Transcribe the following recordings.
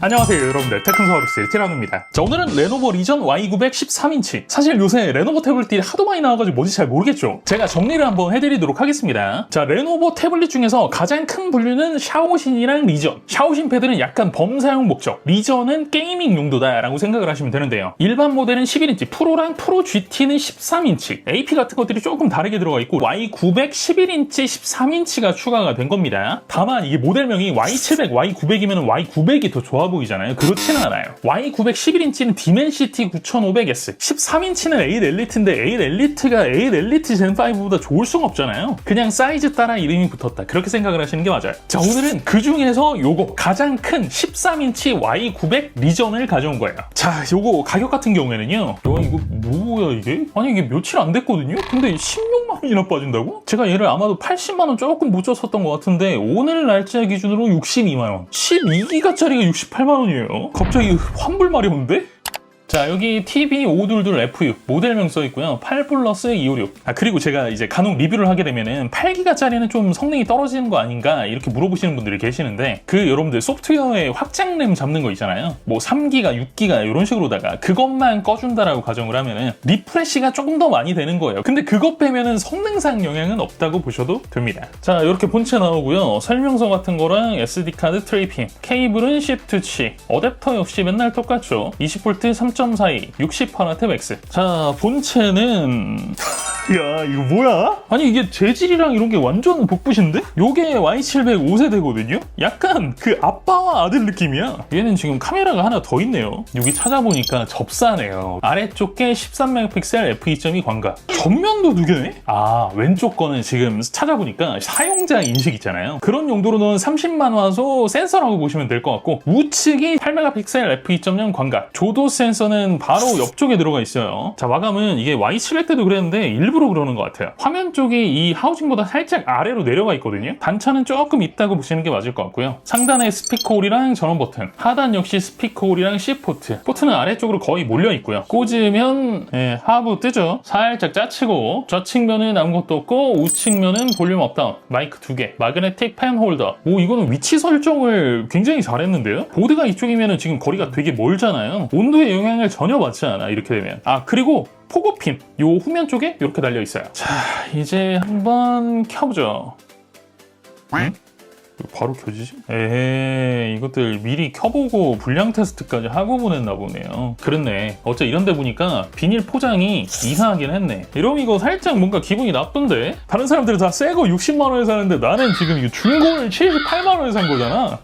안녕하세요 여러분들, 테크노사우루스의 티라노입니다. 자, 오늘은 레노버 리전 Y900 13인치. 사실 요새 레노버 태블릿이 하도 많이 나와가지고 뭔지 잘 모르겠죠. 제가 정리를 한번 해드리도록 하겠습니다. 자, 레노버 태블릿 중에서 가장 큰 분류는 샤오신이랑 리전. 샤오신 패드는 약간 범사용 목적, 리전은 게이밍 용도다 라고 생각을 하시면 되는데요. 일반 모델은 11인치, 프로랑 프로 GT는 13인치, AP 같은 것들이 조금 다르게 들어가 있고 Y900 11인치 13인치가 추가가 된 겁니다. 다만 이게 모델명이 Y700, Y900이면 Y900이 더 좋아 보이잖아요. 그렇지는 않아요. Y900 11인치는 디멘시티 9500S, 13인치는 8 엘리트인데 8 엘리트가 8 엘리트 젠5보다 좋을 수가 없잖아요. 그냥 사이즈 따라 이름이 붙었다, 그렇게 생각을 하시는 게 맞아요. 자, 오늘은 그 중에서 요거 가장 큰 13인치 Y900 리전을 가져온 거예요. 자, 요거 가격 같은 경우에는요, 야, 이거 뭐야 이게? 아니 이게 며칠 안 됐거든요? 근데 16만 원이나 빠진다고? 제가 얘를 아마도 80만 원 조금 못 줬었던 것 같은데 오늘 날짜 기준으로 62만 원, 12기가짜리가 68만 원이에요. 갑자기 환불 말이 오는데? 자, 여기 TB522FU 모델명 써있고요. 8 플러스 256. 그리고 제가 이제 간혹 리뷰를 하게 되면은 8기가짜리는 좀 성능이 떨어지는 거 아닌가 이렇게 물어보시는 분들이 계시는데, 여러분들 소프트웨어의 확장램 잡는 거 있잖아요. 뭐 3기가, 6기가 이런 식으로다가 그것만 꺼준다라고 가정을 하면은 리프레시가 조금 더 많이 되는 거예요. 근데 그것 빼면은 성능상 영향은 없다고 보셔도 됩니다. 자, 이렇게 본체 나오고요. 설명서 같은 거랑 SD카드 트레이핑, 케이블은 Shift-C, 어댑터 역시 맨날 똑같죠. 20V 3.42, 60W 맥스. 자, 본체는 야, 이거 뭐야? 아니 이게 재질이랑 이런 게 완전 복붙인데? 요게 Y700 5세대거든요? 약간 그 아빠와 아들 느낌이야. 얘는 지금 카메라가 하나 더 있네요. 여기 찾아보니까 접사네요. 아래쪽 게 13메가픽셀 f2.2 광각. 전면도 두 개네? 아, 왼쪽 거는 지금 찾아보니까 사용자 인식 있잖아요. 그런 용도로는 30만 화소 센서라고 보시면 될 것 같고, 우측이 8메가픽셀 f2.0 광각. 조도 센서는 바로 옆쪽에 들어가 있어요. 자, 마감은 이게 Y700 때도 그랬는데 일부러 그러는 것 같아요. 화면 쪽이 이 하우징보다 살짝 아래로 내려가 있거든요. 단차는 조금 있다고 보시는 게 맞을 것 같고요. 상단에 스피커 홀이랑 전원 버튼, 하단 역시 스피커 홀이랑 C포트. 포트는 아래쪽으로 거의 몰려 있고요. 꽂으면 하부 뜨죠. 살짝 짜치고, 좌측면은 아무것도 없고 우측면은 볼륨 업다운, 마이크 2개, 마그네틱 펜 홀더. 오, 이거는 위치 설정을 굉장히 잘했는데요. 보드가 이쪽이면 지금 거리가 되게 멀잖아요. 온도에 영향을 전혀 받지 않아, 이렇게 되면. 그리고 포고핀 요 후면 쪽에 이렇게 달려 있어요. 자, 이제 한번 켜보죠. 응? 바로 켜지지? 에헤이, 이것들 미리 켜보고 불량 테스트까지 하고 보냈나 보네요. 그렇네. 어째 이런 데 보니까 비닐 포장이 이상하긴 했네. 이러면 이거 살짝 뭔가 기분이 나쁜데? 다른 사람들은 다 새 거 60만 원에 사는데 나는 지금 이거 중고를 78만 원에 산 거잖아.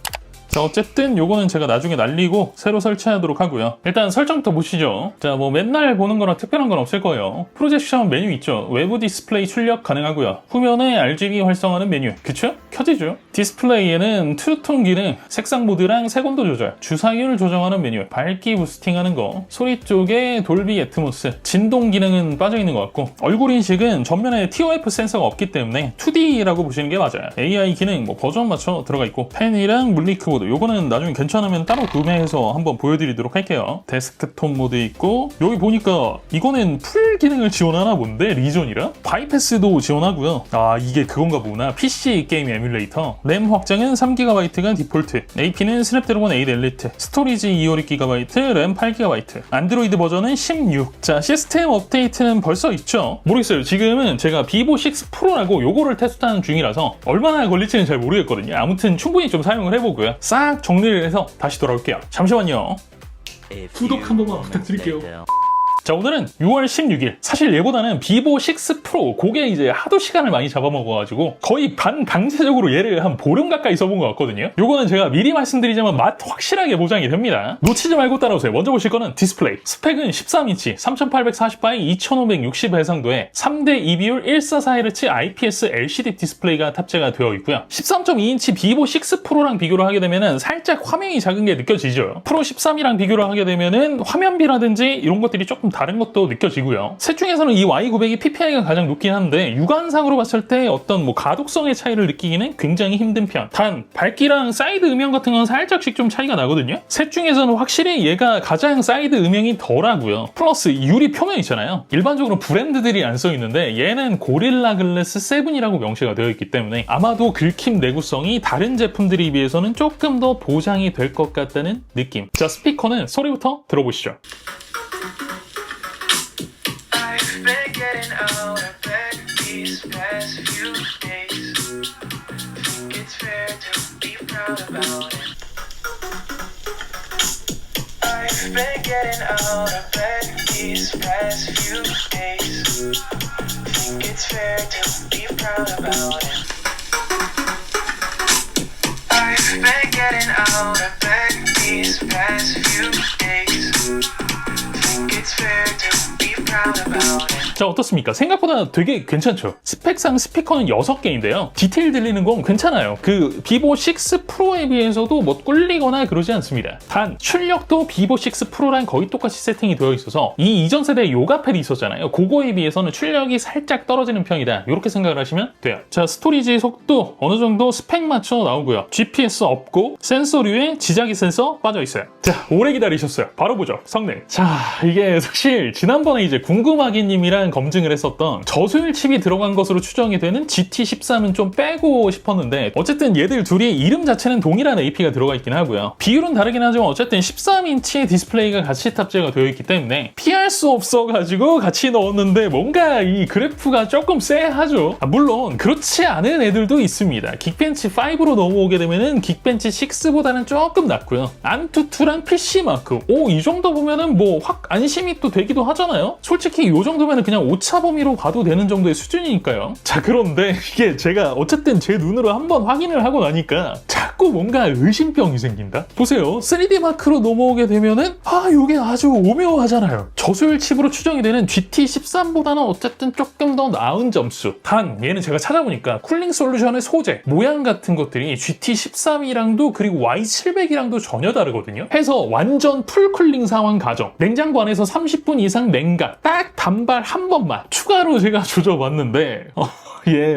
자, 어쨌든 요거는 제가 나중에 날리고 새로 설치하도록 하고요. 일단 설정부터 보시죠. 자, 뭐 맨날 보는 거랑 특별한 건 없을 거예요. 프로젝션 메뉴 있죠. 외부 디스플레이 출력 가능하고요. 후면에 RGB 활성화하는 메뉴, 그쵸? 켜지죠. 디스플레이에는 투톤 기능, 색상 모드랑 색온도 조절, 주사율 조정하는 메뉴, 밝기 부스팅하는 거, 소리 쪽에 돌비 애트모스, 진동 기능은 빠져있는 것 같고, 얼굴 인식은 전면에 TOF 센서가 없기 때문에 2D라고 보시는 게 맞아요. AI 기능 뭐 버전 맞춰 들어가 있고, 펜이랑 물리크 모드, 요거는 나중에 괜찮으면 따로 구매해서 한번 보여드리도록 할게요. 데스크톱 모드 있고, 여기 보니까 이거는 풀 기능을 지원하나 본데, 리전이라? 바이패스도 지원하고요. 이게 그건가 보구나. PC 게임 에뮬레이터. 램 확장은 3GB가 디폴트, AP는 스냅드래곤 8 엘리트, 스토리지 256GB, 램 8GB, 안드로이드 버전은 16. 자, 시스템 업데이트는 벌써 있죠? 모르겠어요. 지금은 제가 비보 6 프로라고 요거를 테스트하는 중이라서 얼마나 걸릴지는 잘 모르겠거든요. 아무튼 충분히 좀 사용을 해보고요. 싹 정리를 해서 다시 돌아올게요. 잠시만요. 구독 한 번만 부탁드릴게요. 자, 오늘은 6월 16일. 사실 얘보다는 비보 6 프로, 그게 이제 하도 시간을 많이 잡아먹어가지고 거의 반강제적으로 얘를 한 보름 가까이 써본 것 같거든요. 요거는 제가 미리 말씀드리자면 맛 확실하게 보장이 됩니다. 놓치지 말고 따라오세요. 먼저 보실 거는 디스플레이. 스펙은 13인치, 3840x 2560 해상도에 3대 2비율 144Hz IPS LCD 디스플레이가 탑재가 되어 있고요. 13.2인치 비보 6 프로랑 비교를 하게 되면은 살짝 화면이 작은 게 느껴지죠. 프로 13이랑 비교를 하게 되면은 화면비라든지 이런 것들이 조금 다른 것도 느껴지고요. 셋 중에서는 이 Y900이 PPI가 가장 높긴 한데 육안상으로 봤을 때 어떤 뭐 가독성의 차이를 느끼기는 굉장히 힘든 편. 단 밝기랑 사이드 음영 같은 건 살짝씩 좀 차이가 나거든요. 셋 중에서는 확실히 얘가 가장 사이드 음영이 덜하고요. 플러스 유리 표면 있잖아요. 일반적으로 브랜드들이 안 써 있는데 얘는 고릴라 글래스 7이라고 명시가 되어 있기 때문에 아마도 긁힘 내구성이 다른 제품들에 비해서는 조금 더 보장이 될 것 같다는 느낌. 자, 스피커는 소리부터 들어보시죠. I've been getting out of bed these past few days. Think it's fair to be proud about it. I've been getting out of bed these past few days. Think it's fair to be proud about it. I've been getting out of bed these past few days. Think it's fair to be proud about it. 자, 어떻습니까? 생각보다 되게 괜찮죠? 스펙상 스피커는 6개인데요. 디테일 들리는 건 괜찮아요. 그 비보 6 프로에 비해서도 뭐 꿀리거나 그러지 않습니다. 단 출력도 비보 6 프로랑 거의 똑같이 세팅이 되어 있어서 이 이전 세대에 요가 펠이 있었잖아요. 그거에 비해서는 출력이 살짝 떨어지는 편이다. 이렇게 생각을 하시면 돼요. 자, 스토리지 속도 어느 정도 스펙 맞춰 나오고요. GPS 없고 센서류에 지자기 센서 빠져 있어요. 자, 오래 기다리셨어요. 바로 보죠. 성능. 자, 이게 사실 지난번에 이제 궁금하기님이랑 검증을 했었던 저수율 칩이 들어간 것으로 추정이 되는 GT13은 좀 빼고 싶었는데 어쨌든 얘들 둘이 이름 자체는 동일한 AP가 들어가 있긴 하고요. 비율은 다르긴 하지만 어쨌든 13인치의 디스플레이가 같이 탑재가 되어 있기 때문에 피할 수 없어가지고 같이 넣었는데 뭔가 이 그래프가 조금 쎄하죠. 물론 그렇지 않은 애들도 있습니다. 긱벤치 5로 넘어오게 되면은 긱벤치 6보다는 조금 낫고요. 안투투랑 PC마크 이 정도 보면은 뭐 확 안심이 또 되기도 하잖아요. 솔직히 이 정도면은 그냥 오차 범위로 가도 되는 정도의 수준이니까요. 자, 그런데 이게 제가 어쨌든 제 눈으로 한번 확인을 하고 나니까 자꾸 뭔가 의심병이 생긴다? 보세요. 3D 마크로 넘어오게 되면은 이게 아주 오묘하잖아요. 저수율 칩으로 추정이 되는 GT13보다는 어쨌든 조금 더 나은 점수. 단 얘는 제가 찾아보니까 쿨링 솔루션의 소재, 모양 같은 것들이 GT13이랑도 그리고 Y700이랑도 전혀 다르거든요. 해서 완전 풀쿨링 상황 가정. 냉장고 안에서 30분 이상 냉각. 딱 단발 한 번만 추가로 제가 조져봤는데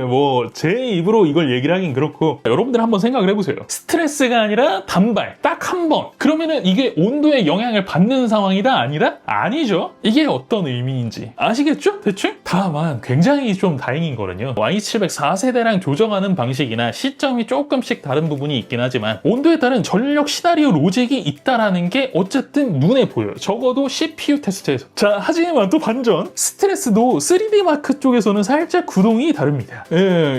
뭐 제 입으로 이걸 얘기를 하긴 그렇고 여러분들 한번 생각을 해보세요. 스트레스가 아니라 단발 딱 한 번. 그러면은 이게 온도에 영향을 받는 상황이다? 아니다? 아니죠. 이게 어떤 의미인지 아시겠죠? 대충? 다만 굉장히 좀 다행인 거는요. Y700 4세대랑 조정하는 방식이나 시점이 조금씩 다른 부분이 있긴 하지만 온도에 따른 전력 시나리오 로직이 있다라는 게 어쨌든 눈에 보여요. 적어도 CPU 테스트에서. 자, 하지만 또 반전. 스트레스도 3D 마크 쪽에서는 살짝 구동이 다릅니다.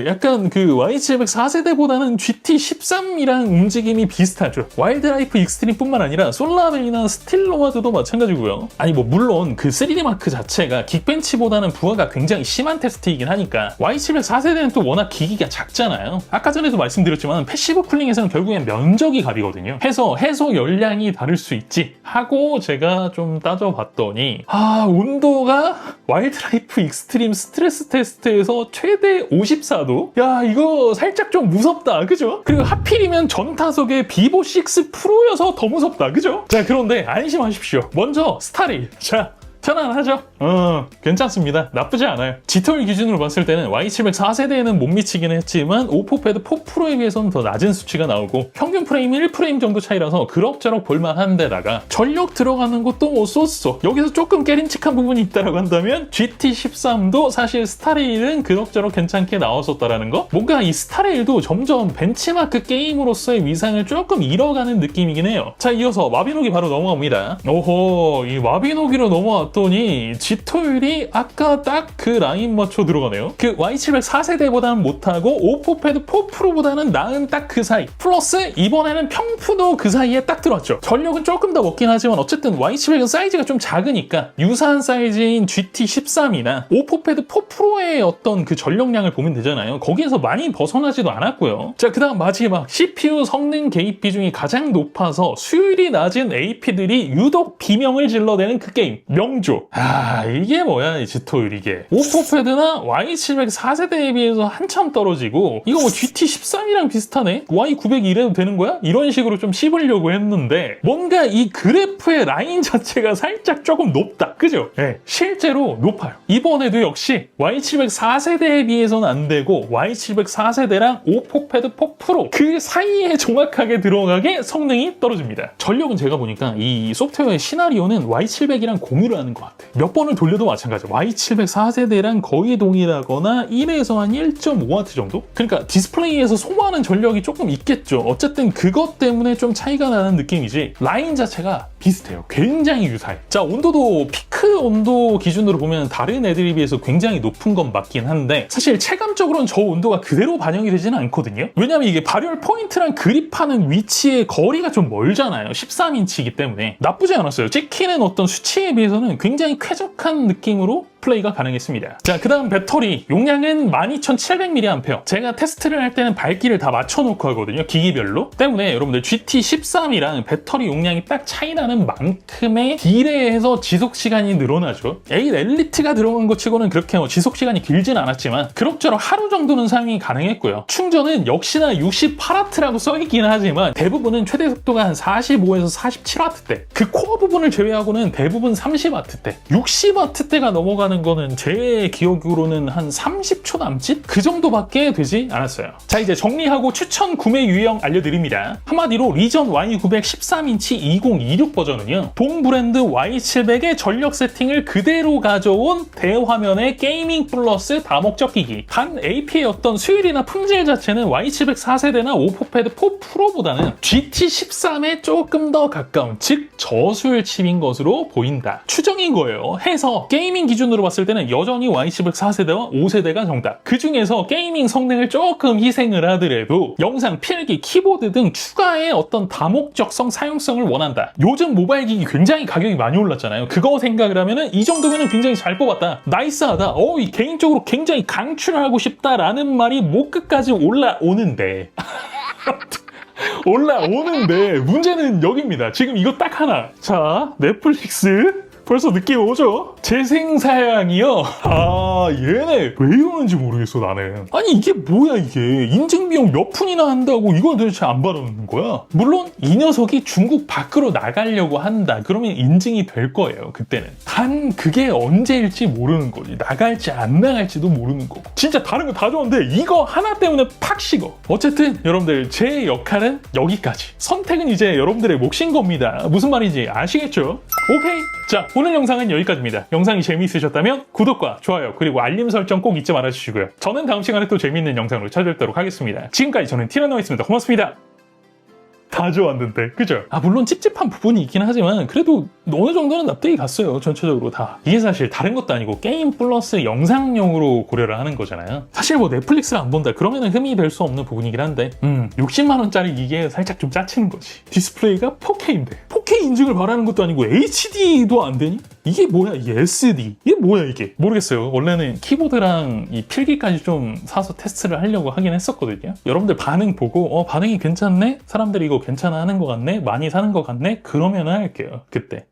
약간 그 Y700 4세대보다는 GT13이랑 움직임이 비슷하죠. 와일드라이프 익스트림뿐만 아니라 솔라벨이나 스틸노마드도 마찬가지고요. 아니 뭐 물론 그 3D 마크 자체가 긱벤치보다는 부하가 굉장히 심한 테스트이긴 하니까 Y700 4세대는 또 워낙 기기가 작잖아요. 아까 전에도 말씀드렸지만 패시브 쿨링에서는 결국엔 면적이 값이거든요. 해서 해소 열량이 다를 수 있지 하고 제가 좀 따져봤더니 온도가 와일드라이프 익스트림 스트레스 테스트에서 최대 54도? 야, 이거 살짝 좀 무섭다, 그죠? 그리고 하필이면 전 타석의 비보 6 프로여서 더 무섭다, 그죠? 자, 그런데 안심하십시오. 먼저 스타레일. 자, 편안하죠? 괜찮습니다. 나쁘지 않아요. 지톨 기준으로 봤을 때는 Y700 4세대에는 못 미치긴 했지만 오포패드 4 프로에 비해서는 더 낮은 수치가 나오고 평균 프레임 1프레임 정도 차이라서 그럭저럭 볼만한 데다가 전력 들어가는 것도 뭐 쏘쏘. 여기서 조금 깨림칙한 부분이 있다라고 한다면 GT13도 사실 스타레일은 그럭저럭 괜찮게 나왔었다라는 거? 뭔가 이 스타레일도 점점 벤치마크 게임으로서의 위상을 조금 잃어가는 느낌이긴 해요. 자, 이어서 마비노기 바로 넘어갑니다. 오호, 이 마비노기로 넘어왔더니 지토율이 아까 딱 그 라인 맞춰 들어가네요. 그 Y700 4세대보다는 못하고 오포패드 4 프로보다는 나은 딱 그 사이. 플러스 이번에는 평푸도 그 사이에 딱 들어왔죠. 전력은 조금 더 먹긴 하지만 어쨌든 Y700은 사이즈가 좀 작으니까 유사한 사이즈인 GT13이나 오포패드 4 프로의 어떤 그 전력량을 보면 되잖아요. 거기에서 많이 벗어나지도 않았고요. 자, 그 다음 마지막 CPU 성능 개입 비중이 가장 높아서 수율이 낮은 AP들이 유독 비명을 질러대는 그 게임 명조. 야, 이게 뭐야, 이 지토율 이게. 오포패드나 Y700 4세대에 비해서 한참 떨어지고, 이거 뭐 GT13이랑 비슷하네? Y900 이래도 되는 거야? 이런 식으로 좀 씹으려고 했는데, 뭔가 이 그래프의 라인 자체가 살짝 조금 높다. 그죠? 네, 실제로 높아요. 이번에도 역시 Y700 4세대에 비해서는 안 되고, Y700 4세대랑 오포패드 4 프로 그 사이에 정확하게 들어가게 성능이 떨어집니다. 전력은 제가 보니까 이 소프트웨어의 시나리오는 Y700이랑 공유를 하는 것 같아요. 몇 번을 돌려도 마찬가지예요. Y700 4세대랑 거의 동일하거나 1에서 한 1.5W 정도? 그러니까 디스플레이에서 소모하는 전력이 조금 있겠죠. 어쨌든 그것 때문에 좀 차이가 나는 느낌이지 라인 자체가 비슷해요. 굉장히 유사해. 자, 온도도 피크 온도 기준으로 보면 다른 애들에 비해서 굉장히 높은 건 맞긴 한데 사실 체감적으로는 저 온도가 그대로 반영이 되지는 않거든요. 왜냐면 이게 발열 포인트랑 그립하는 위치의 거리가 좀 멀잖아요. 13인치이기 때문에 나쁘지 않았어요. 찍히는 어떤 수치에 비해서는 굉장히 쾌적한 느낌으로 플레이가 가능했습니다. 자, 그 다음 배터리 용량은 12700mAh. 제가 테스트를 할 때는 밝기를 다 맞춰놓고 하거든요. 기기별로. 때문에 여러분들 GT13이랑 배터리 용량이 딱 차이 나는 만큼의 딜에해서 지속시간이 늘어나죠. 8 엘리트가 들어간 것 치고는 그렇게 지속시간이 길진 않았지만 그럭저럭 하루 정도는 사용이 가능했고요. 충전은 역시나 68W라고 써있긴 하지만 대부분은 최대 속도가 한 45에서 47W대. 그 코어 부분을 제외하고는 대부분 30W대. 60W대가 넘어가는 거는 제 기억으로는 한 30초 남짓? 그 정도밖에 되지 않았어요. 자, 이제 정리하고 추천 구매 유형 알려드립니다. 한마디로 리전 Y900 13인치 2026 버전은요. 동 브랜드 Y700의 전력 세팅을 그대로 가져온 대화면의 게이밍 플러스 다목적 기기. 단 AP의 어떤 수율이나 품질 자체는 Y700 4세대나 오포패드 4 프로보다는 GT13에 조금 더 가까운, 즉 저수율 칩인 것으로 보인다. 추정인 거예요. 해서 게이밍 기준으로 봤을 때는 여전히 Y700 4세대와 5세대가 정답. 그 중에서 게이밍 성능을 조금 희생을 하더라도 영상, 필기, 키보드 등 추가의 어떤 다목적성, 사용성을 원한다. 요즘 모바일 기기 굉장히 가격이 많이 올랐잖아요. 그거 생각을 하면은 이 정도면은 굉장히 잘 뽑았다. 나이스하다. 개인적으로 굉장히 강추하고 싶다라는 말이 목 끝까지 올라오는데. 올라오는데 문제는 여기입니다. 지금 이거 딱 하나. 자, 넷플릭스 벌써 느낌 오죠? 재생사양이요? 얘네 왜 이러는지 모르겠어 나는. 아니 이게 뭐야 이게. 인증비용 몇 푼이나 한다고 이걸 도대체 안 받아놓는 거야? 물론 이 녀석이 중국 밖으로 나가려고 한다 그러면 인증이 될 거예요. 그때는. 단 그게 언제일지 모르는 거지. 나갈지 안 나갈지도 모르는 거고. 진짜 다른 거 다 좋은데 이거 하나 때문에 팍 식어. 어쨌든 여러분들 제 역할은 여기까지. 선택은 이제 여러분들의 몫인 겁니다. 무슨 말인지 아시겠죠? 오케이. 자, 오늘 영상은 여기까지입니다. 영상이 재미있으셨다면 구독과 좋아요 그리고 알림 설정 꼭 잊지 말아주시고요. 저는 다음 시간에 또 재미있는 영상으로 찾아뵙도록 하겠습니다. 지금까지 저는 티라노였습니다. 고맙습니다. 다 좋았는데, 그죠? 물론 찝찝한 부분이 있긴 하지만 그래도 어느 정도는 납득이 갔어요. 전체적으로 다. 이게 사실 다른 것도 아니고 게임 플러스 영상용으로 고려를 하는 거잖아요. 사실 뭐 넷플릭스를 안 본다 그러면은 흠이 될 수 없는 부분이긴 한데 60만원짜리 이게 살짝 좀 짜치는 거지. 디스플레이가 4K인데 4K 인증을 바라는 것도 아니고 HD도 안 되니? 이게 뭐야 이게 SD 이게 뭐야 이게 모르겠어요. 원래는 키보드랑 이 필기까지 좀 사서 테스트를 하려고 하긴 했었거든요. 여러분들 반응 보고 반응이 괜찮네? 사람들이 이거 괜찮아 하는 것 같네? 많이 사는 것 같네? 그러면 할게요. 그때